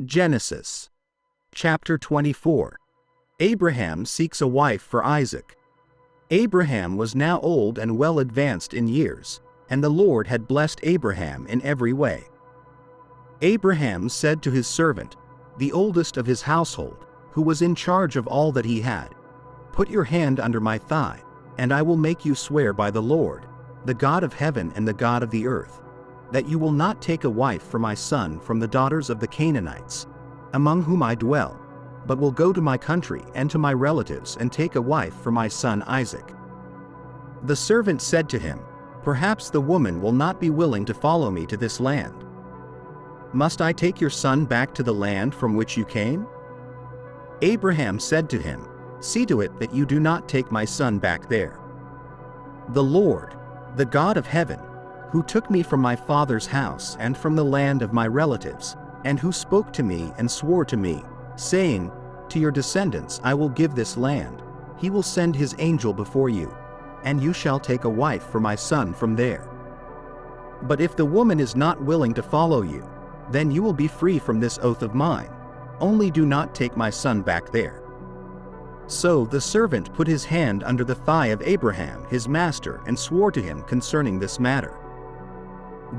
Genesis. Chapter 24. Abraham seeks a wife for Isaac. Abraham was now old and well advanced in years, and the Lord had blessed Abraham in every way. Abraham said to his servant, the oldest of his household, who was in charge of all that he had, "Put your hand under my thigh, and I will make you swear by the Lord, the God of heaven and the God of the earth, that you will not take a wife for my son from the daughters of the Canaanites, among whom I dwell, but will go to my country and to my relatives and take a wife for my son Isaac." The servant said to him, "Perhaps the woman will not be willing to follow me to this land. Must I take your son back to the land from which you came?" Abraham said to him, "See to it that you do not take my son back there. The Lord, the God of heaven, who took me from my father's house and from the land of my relatives, and who spoke to me and swore to me, saying, 'To your descendants I will give this land,' he will send his angel before you, and you shall take a wife for my son from there. But if the woman is not willing to follow you, then you will be free from this oath of mine, only do not take my son back there." So the servant put his hand under the thigh of Abraham his master and swore to him concerning this matter.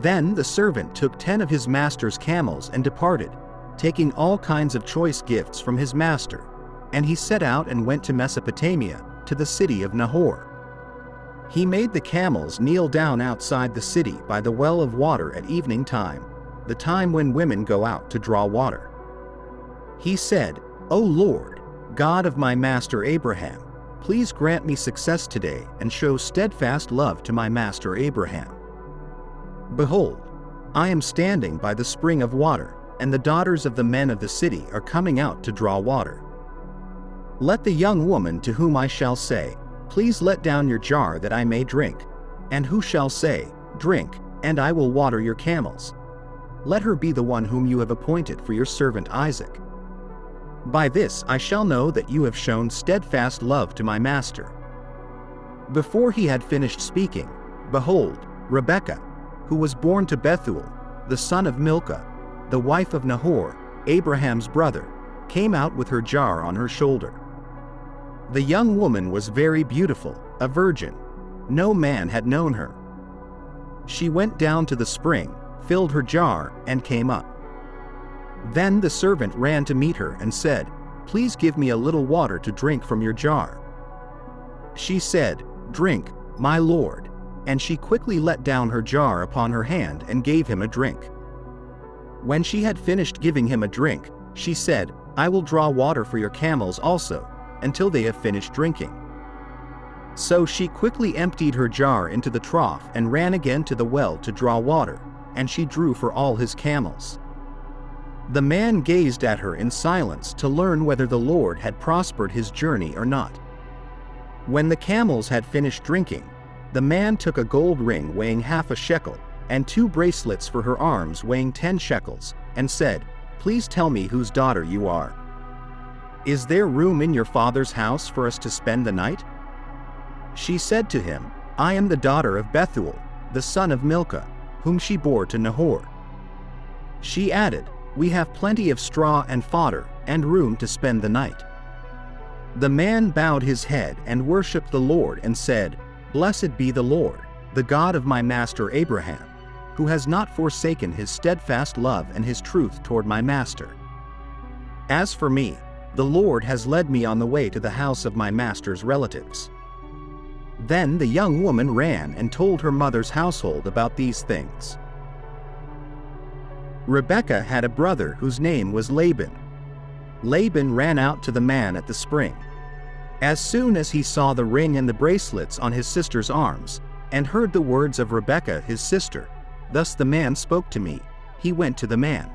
Then the servant took 10 of his master's camels and departed, taking all kinds of choice gifts from his master, and he set out and went to Mesopotamia, to the city of Nahor. He made the camels kneel down outside the city by the well of water at evening time, the time when women go out to draw water. He said, "O Lord, God of my master Abraham, please grant me success today and show steadfast love to my master Abraham. Behold, I am standing by the spring of water, and the daughters of the men of the city are coming out to draw water. Let the young woman to whom I shall say, 'Please let down your jar that I may drink,' and who shall say, 'Drink, and I will water your camels,' let her be the one whom you have appointed for your servant Isaac. By this I shall know that you have shown steadfast love to my master." Before he had finished speaking, behold, Rebekah, who was born to Bethuel, the son of Milcah, the wife of Nahor, Abraham's brother, came out with her jar on her shoulder. The young woman was very beautiful, a virgin. No man had known her. She went down to the spring, filled her jar, and came up. Then the servant ran to meet her and said, "Please give me a little water to drink from your jar." She said, "Drink, my lord," and she quickly let down her jar upon her hand and gave him a drink. When she had finished giving him a drink, she said, "I will draw water for your camels also, until they have finished drinking." So she quickly emptied her jar into the trough and ran again to the well to draw water, and she drew for all his camels. The man gazed at her in silence to learn whether the Lord had prospered his journey or not. When the camels had finished drinking, the man took a gold ring weighing half a shekel, and 2 bracelets for her arms weighing 10 shekels, and said, "Please tell me whose daughter you are. Is there room in your father's house for us to spend the night?" She said to him, "I am the daughter of Bethuel, the son of Milcah, whom she bore to Nahor." She added, "We have plenty of straw and fodder, and room to spend the night." The man bowed his head and worshipped the Lord and said, "Blessed be the Lord, the God of my master Abraham, who has not forsaken his steadfast love and his truth toward my master. As for me, the Lord has led me on the way to the house of my master's relatives." Then the young woman ran and told her mother's household about these things. Rebekah had a brother whose name was Laban. Laban ran out to the man at the spring. As soon as he saw the ring and the bracelets on his sister's arms, and heard the words of Rebekah his sister, "Thus the man spoke to me," he went to the man.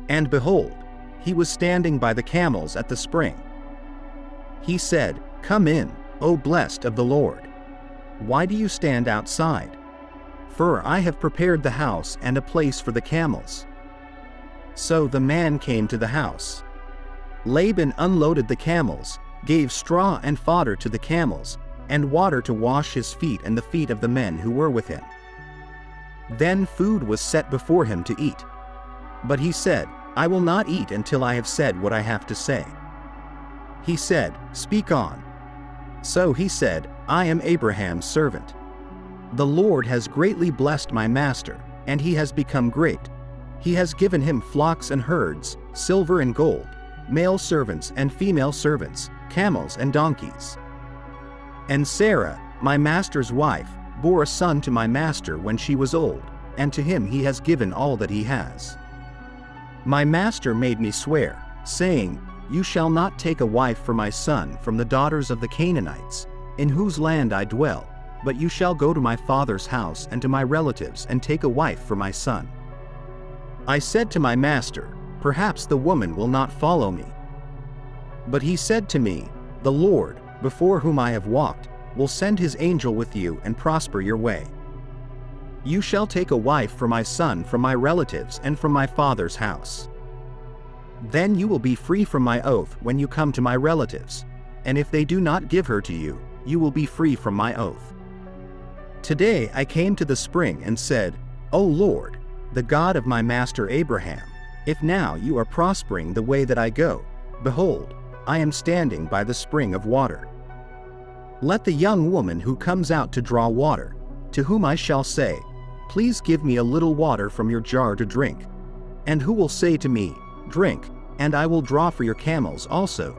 And behold, he was standing by the camels at the spring. He said, "Come in, O blessed of the Lord. Why do you stand outside? For I have prepared the house and a place for the camels." So the man came to the house. Laban unloaded the camels, gave straw and fodder to the camels, and water to wash his feet and the feet of the men who were with him. Then food was set before him to eat. But he said, I will not eat until I have said what I have to say." He said, "Speak on." So he said, "I am Abraham's servant. The Lord has greatly blessed my master, and he has become great. He has given him flocks and herds, silver and gold, male servants and female servants, camels and donkeys. And Sarah, my master's wife, bore a son to my master when she was old, and to him he has given all that he has. My master made me swear, saying, 'You shall not take a wife for my son from the daughters of the Canaanites, in whose land I dwell, but you shall go to my father's house and to my relatives and take a wife for my son.' I said to my master, 'Perhaps the woman will not follow me.' But he said to me, 'The Lord, before whom I have walked, will send his angel with you and prosper your way. You shall take a wife for my son from my relatives and from my father's house. Then you will be free from my oath when you come to my relatives, and if they do not give her to you, you will be free from my oath. Today I came to the spring and said, O Lord, the God of my master Abraham, if now you are prospering the way that I go, behold, I am standing by the spring of water. Let the young woman who comes out to draw water, to whom I shall say, Please give me a little water from your jar to drink, and who will say to me, Drink, and I will draw for your camels also,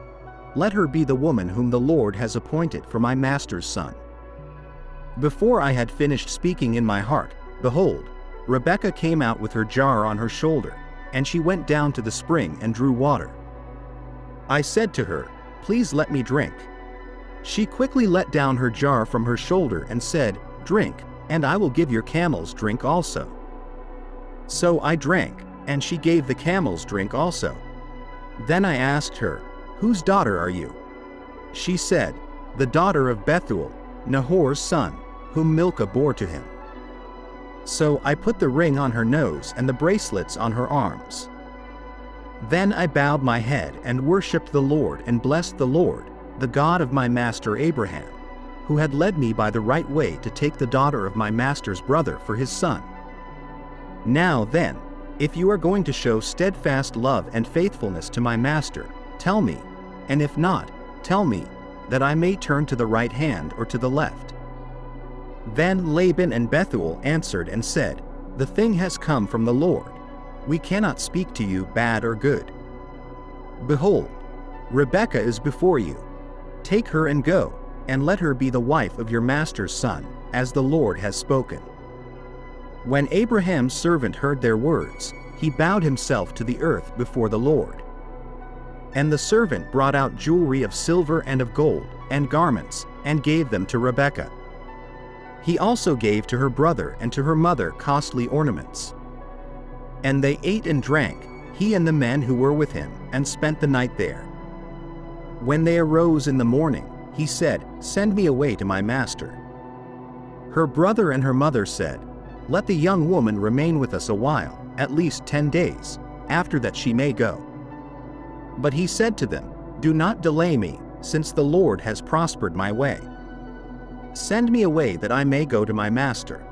let her be the woman whom the Lord has appointed for my master's son." Before I had finished speaking in my heart, behold, Rebekah came out with her jar on her shoulder, and she went down to the spring and drew water. I said to her, Please let me drink. She quickly let down her jar from her shoulder and said, Drink, and I will give your camels drink also. So I drank, and she gave the camels drink also. Then I asked her, Whose daughter are you? She said, The daughter of Bethuel, Nahor's son, whom Milcah bore to him. So I put the ring on her nose and the bracelets on her arms. Then I bowed my head and worshipped the Lord and blessed the Lord, the God of my master Abraham, who had led me by the right way to take the daughter of my master's brother for his son. Now then, if you are going to show steadfast love and faithfulness to my master, tell me, and if not, tell me, that I may turn to the right hand or to the left. Then Laban and Bethuel answered and said, The thing has come from the Lord. We cannot speak to you bad or good. Behold, Rebekah is before you. Take her and go, and let her be the wife of your master's son, as the Lord has spoken. When Abraham's servant heard their words, he bowed himself to the earth before the Lord. And the servant brought out jewelry of silver and of gold, and garments, and gave them to Rebekah. He also gave to her brother and to her mother costly ornaments. And they ate and drank, he and the men who were with him, and spent the night there. When they arose in the morning, he said, Send me away to my master. Her brother and her mother said, Let the young woman remain with us a while, at least 10 days, after that she may go. But he said to them, Do not delay me, since the Lord has prospered my way. Send me away that I may go to my master.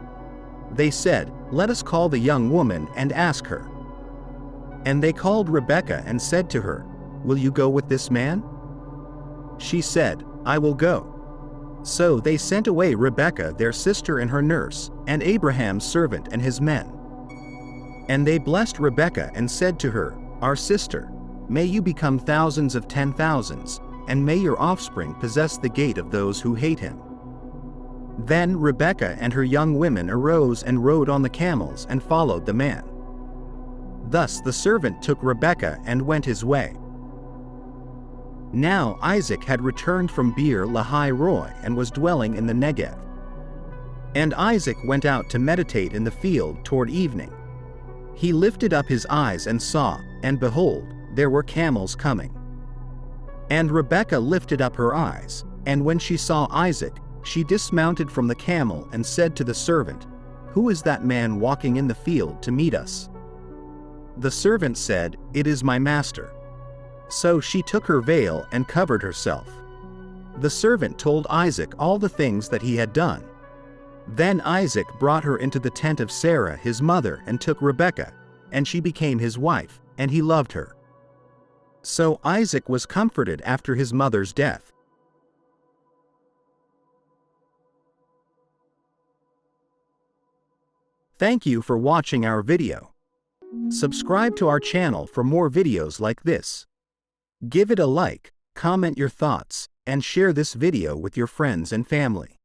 They said, Let us call the young woman and ask her. And they called Rebekah and said to her, Will you go with this man? She said, I will go. So they sent away Rebekah their sister and her nurse, and Abraham's servant and his men. And they blessed Rebekah and said to her, Our sister, may you become thousands of 10,000s, and may your offspring possess the gate of those who hate him. Then Rebekah and her young women arose and rode on the camels and followed the man. Thus the servant took Rebekah and went his way. Now Isaac had returned from Beer Lahai Roi and was dwelling in the Negev. And Isaac went out to meditate in the field toward evening. He lifted up his eyes and saw, and behold, there were camels coming. And Rebekah lifted up her eyes, and when she saw Isaac, she dismounted from the camel and said to the servant, Who is that man walking in the field to meet us? The servant said, It is my master. So she took her veil and covered herself. The servant told Isaac all the things that he had done. Then Isaac brought her into the tent of Sarah his mother and took Rebekah, and she became his wife, and he loved her. So Isaac was comforted after his mother's death. Thank you for watching our video. Subscribe to our channel for more videos like this. Give it a like, comment your thoughts, and share this video with your friends and family.